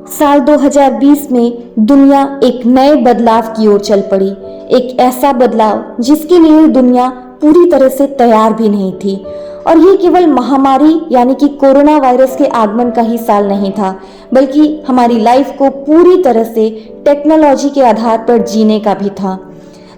साल 2020 में दुनिया एक नए बदलाव की ओर चल पड़ी। एक ऐसा बदलाव जिसके लिए दुनिया पूरी तरह से तैयार भी नहीं थी। और ये केवल महामारी यानी कि कोरोना वायरस के आगमन का ही साल नहीं था, बल्कि हमारी लाइफ को पूरी तरह से टेक्नोलॉजी के आधार पर जीने का भी था।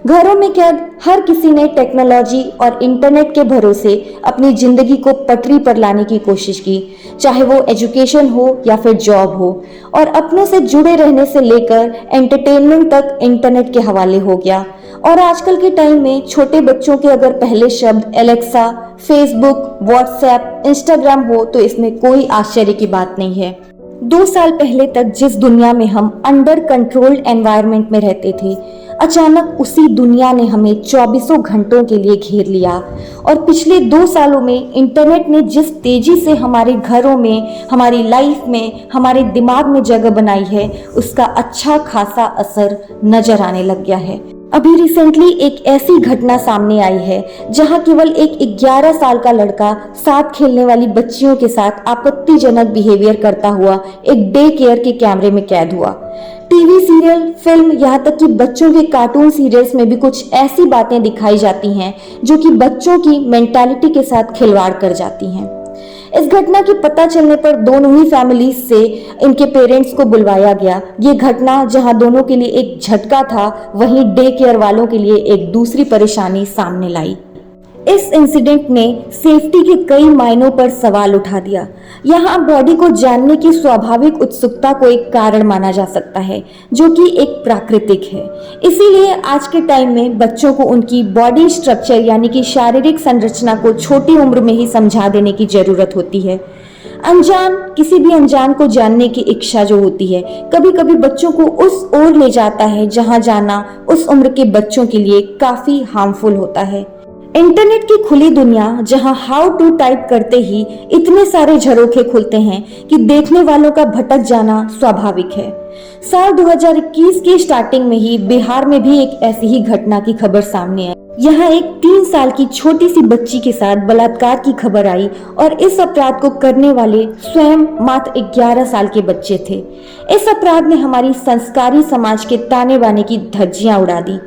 घरों में कैद हर किसी ने टेक्नोलॉजी और इंटरनेट के भरोसे अपनी जिंदगी को पटरी पर लाने की कोशिश की, चाहे वो एजुकेशन हो या फिर जॉब हो। और अपनों से जुड़े रहने से लेकर एंटरटेनमेंट तक इंटरनेट के हवाले हो गया। और आजकल के टाइम में छोटे बच्चों के अगर पहले शब्द एलेक्सा, फेसबुक, व्हाट्सएप, इंस्टाग्राम हो तो इसमें कोई आश्चर्य की बात नहीं है। 2 साल पहले तक जिस दुनिया में हम अंडर कंट्रोल्ड एनवायरनमेंट में रहते थे, अचानक उसी दुनिया ने हमें 24 घंटों के लिए घेर लिया। और पिछले 2 सालों में इंटरनेट ने जिस तेजी से हमारे घरों में, हमारी लाइफ में, हमारे दिमाग में जगह बनाई है, उसका अच्छा खासा असर नजर आने लग गया है। अभी रिसेंटली एक ऐसी घटना सामने आई है जहां केवल एक 11 साल का लड़का साथ खेलने वाली बच्चियों के साथ आपत्तिजनक बिहेवियर करता हुआ एक डे केयर के कैमरे में कैद हुआ। टीवी सीरियल, फिल्म, यहाँ तक कि बच्चों के कार्टून सीरियल्स में भी कुछ ऐसी बातें दिखाई जाती हैं जो कि बच्चों की मेंटालिटी के साथ खिलवाड़ कर जाती हैं। इस घटना की पता चलने पर दोनों ही फैमिलीज से इनके पेरेंट्स को बुलवाया गया। ये घटना जहां दोनों के लिए एक झटका था, वहीं डे केयर वालों के लिए एक दूसरी परेशानी सामने लाई। इस इंसिडेंट ने सेफ्टी के कई मायनों पर सवाल उठा दिया। यहाँ बॉडी को जानने की स्वाभाविक उत्सुकता को एक कारण माना जा सकता है, जो कि एक प्राकृतिक है। इसीलिए आज के टाइम में बच्चों को उनकी बॉडी स्ट्रक्चर यानी कि शारीरिक संरचना को छोटी उम्र में ही समझा देने की जरूरत होती है। किसी भी अनजान को जानने की इच्छा जो होती है, कभी कभी बच्चों को उस ओर ले जाता है जहां जाना उस उम्र के बच्चों के लिए काफी हार्मफुल होता है। इंटरनेट की खुली दुनिया जहां हाउ टू टाइप करते ही इतने सारे झरोखे खुलते हैं कि देखने वालों का भटक जाना स्वाभाविक है। साल 2021 की स्टार्टिंग में ही बिहार में भी एक ऐसी ही घटना की खबर सामने आई। यहाँ एक 3 साल की छोटी सी बच्ची के साथ बलात्कार की खबर आई और इस अपराध को करने वाले स्वयं मात्र 11 साल के बच्चे थे। इस अपराध ने हमारी संस्कारी समाज के ताने बाने की धज्जियां उड़ा दी।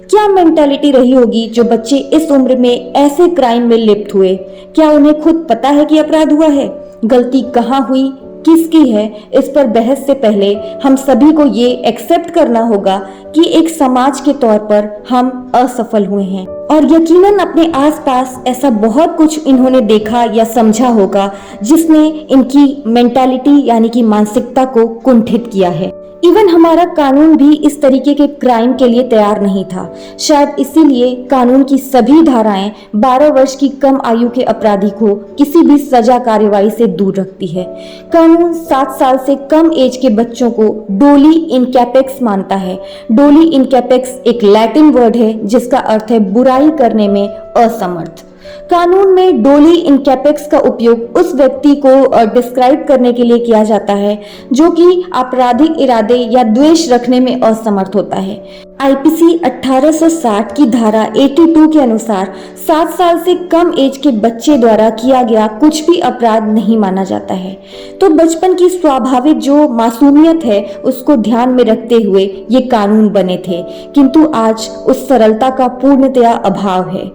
क्या मेंटालिटी रही होगी जो बच्चे इस उम्र में ऐसे क्राइम में लिप्त हुए? क्या उन्हें खुद पता है कि अपराध हुआ है? गलती कहाँ हुई, किसकी है? इस पर बहस से पहले हम सभी को ये एक्सेप्ट करना होगा कि एक समाज के तौर पर हम असफल हुए हैं। और यकीनन अपने आसपास ऐसा बहुत कुछ इन्होंने देखा या समझा होगा जिसने इनकी मेंटालिटी यानी कि मानसिकता को कुंठित किया है। इवन हमारा कानून भी इस तरीके के क्राइम के लिए तैयार नहीं था। शायद इसीलिए कानून की सभी धाराएं 12 वर्ष की कम आयु के अपराधी को किसी भी सजा कार्यवाही से दूर रखती है। कानून 7 साल से कम एज के बच्चों को डोली इनकैपेक्स मानता है। डोली इनकैपेक्स एक लैटिन वर्ड है जिसका अर्थ है बुराई करने में असमर्थ। कानून में डोली इनकैपेक्स का उपयोग उस व्यक्ति को डिस्क्राइब करने के लिए किया जाता है जो कि आपराधिक इरादे या द्वेष रखने में असमर्थ होता है। आईपीसी 1860 की धारा 82 के अनुसार 7 साल से कम एज के बच्चे द्वारा किया गया कुछ भी अपराध नहीं माना जाता है। तो बचपन की स्वाभाविक जो मासूमियत है उसको ध्यान में रखते हुए ये कानून बने थे, किंतु आज उस सरलता का पूर्णतया अभाव है।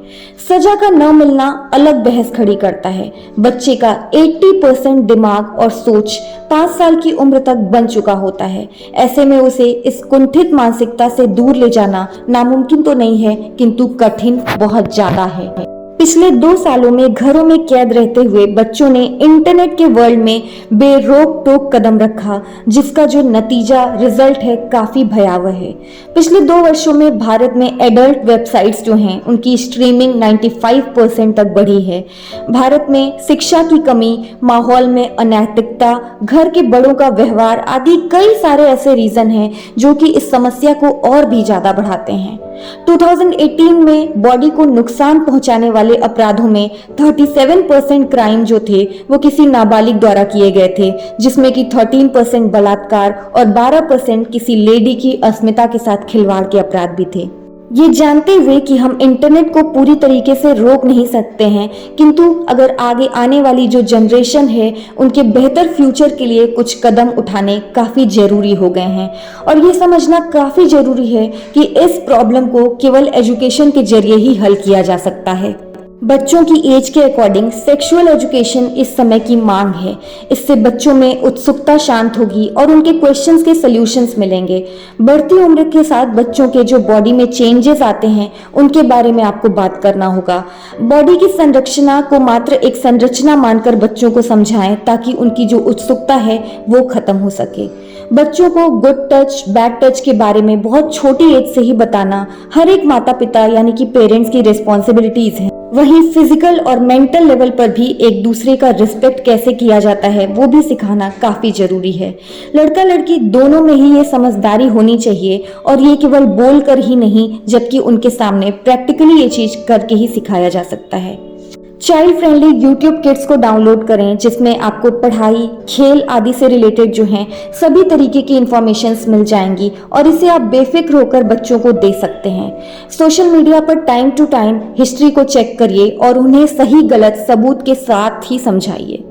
सजा का न मिलना अलग बहस खड़ी करता है। बच्चे का 80% दिमाग और सोच 5 साल की उम्र तक बन चुका होता है। ऐसे में उसे इस कुंठित मानसिकता से दूर ले जाना नामुमकिन तो नहीं है, किंतु कठिन बहुत ज्यादा है। पिछले 2 सालों में घरों में कैद रहते हुए बच्चों ने इंटरनेट के वर्ल्ड में बेरोक टोक कदम रखा, जिसका जो नतीजा रिजल्ट है काफी भयावह है। पिछले 2 वर्षों में भारत में एडल्ट वेबसाइट्स जो हैं उनकी स्ट्रीमिंग 95% तक बढ़ी है। भारत में शिक्षा की कमी, माहौल में अनैतिकता, घर के बड़ों का व्यवहार आदि कई सारे ऐसे रीजन हैं जो कि इस समस्या को और भी ज्यादा बढ़ाते हैं। 2018 में बॉडी को नुकसान पहुंचाने वाले अपराधों में 37% क्राइम जो थे वो किसी नाबालिग द्वारा किए गए थे, जिसमें कि 13% बलात्कार और 12% किसी लेडी की अस्मिता के साथ खिलवाड़ के अपराध भी थे। ये जानते हुए कि हम इंटरनेट को पूरी तरीके से रोक नहीं सकते हैं, किंतु अगर आगे आने वाली जो जनरेशन है उनके बेहतर फ्यूचर के लिए कुछ कदम उठाने काफ़ी ज़रूरी हो गए हैं। और ये समझना काफ़ी ज़रूरी है कि इस प्रॉब्लम को केवल एजुकेशन के जरिए ही हल किया जा सकता है। बच्चों की एज के अकॉर्डिंग सेक्सुअल एजुकेशन इस समय की मांग है। इससे बच्चों में उत्सुकता शांत होगी और उनके क्वेश्चंस के सॉल्यूशंस मिलेंगे। बढ़ती उम्र के साथ बच्चों के जो बॉडी में चेंजेस आते हैं उनके बारे में आपको बात करना होगा। बॉडी की संरचना को मात्र एक संरचना मानकर बच्चों को समझाएं ताकि उनकी जो उत्सुकता है वो खत्म हो सके। बच्चों को गुड टच बैड टच के बारे में बहुत छोटी एज से ही बताना हर एक माता पिता यानी कि पेरेंट्स की रिस्पॉन्सिबिलिटीज है। वहीं फिजिकल और मेंटल लेवल पर भी एक दूसरे का रिस्पेक्ट कैसे किया जाता है वो भी सिखाना काफी जरूरी है। लड़का लड़की दोनों में ही ये समझदारी होनी चाहिए और ये केवल बोल कर ही नहीं जबकि उनके सामने प्रैक्टिकली ये चीज करके ही सिखाया जा सकता है। चाइल्ड फ्रेंडली यूट्यूब किड्स को डाउनलोड करें जिसमें आपको पढ़ाई खेल आदि से रिलेटेड जो हैं सभी तरीके की इंफॉर्मेशंस मिल जाएंगी और इसे आप बेफिक्र होकर बच्चों को दे सकते हैं। सोशल मीडिया पर टाइम टू टाइम हिस्ट्री को चेक करिए और उन्हें सही गलत सबूत के साथ ही समझाइए।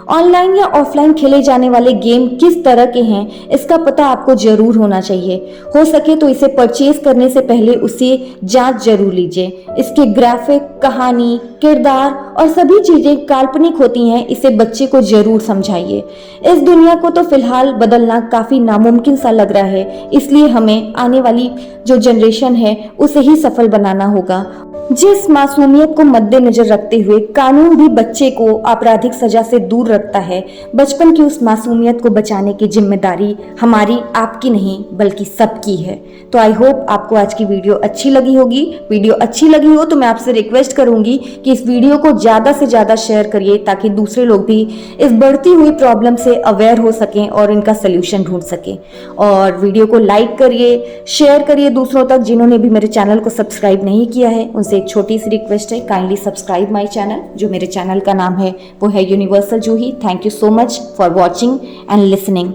ऑनलाइन या ऑफलाइन खेले जाने वाले गेम किस तरह के हैं इसका पता आपको जरूर होना चाहिए। हो सके तो इसे परचेज करने से पहले उसे जांच जरूर लीजिए। इसके ग्राफिक कहानी किरदार और सभी चीजें काल्पनिक होती हैं, इसे बच्चे को जरूर समझाइए। इस दुनिया को तो फिलहाल बदलना काफी नामुमकिन सा लग रहा है, इसलिए हमें आने वाली जो जनरेशन है उसे ही सफल बनाना होगा। जिस मासूमियत को मद्देनजर रखते हुए कानून भी बच्चे को आपराधिक सजा से दूर रखता है, बचपन की उस मासूमियत को बचाने की जिम्मेदारी हमारी आपकी नहीं बल्कि सबकी है। तो आई होप आपको आज की वीडियो अच्छी लगी होगी। वीडियो अच्छी लगी हो तो मैं आपसे रिक्वेस्ट करूंगी कि इस वीडियो को ज़्यादा से ज़्यादा शेयर करिए ताकि दूसरे लोग भी इस बढ़ती हुई प्रॉब्लम से अवेयर हो सकें और इनका सोल्यूशन ढूंढ सकें। और वीडियो को लाइक करिए, शेयर करिए दूसरों तक। जिन्होंने भी मेरे चैनल को सब्सक्राइब नहीं किया है उनसे एक छोटी सी रिक्वेस्ट है, काइंडली सब्सक्राइब माय चैनल। जो मेरे चैनल का नाम है वो है universal Juhi. Thank you so much for watching and listening.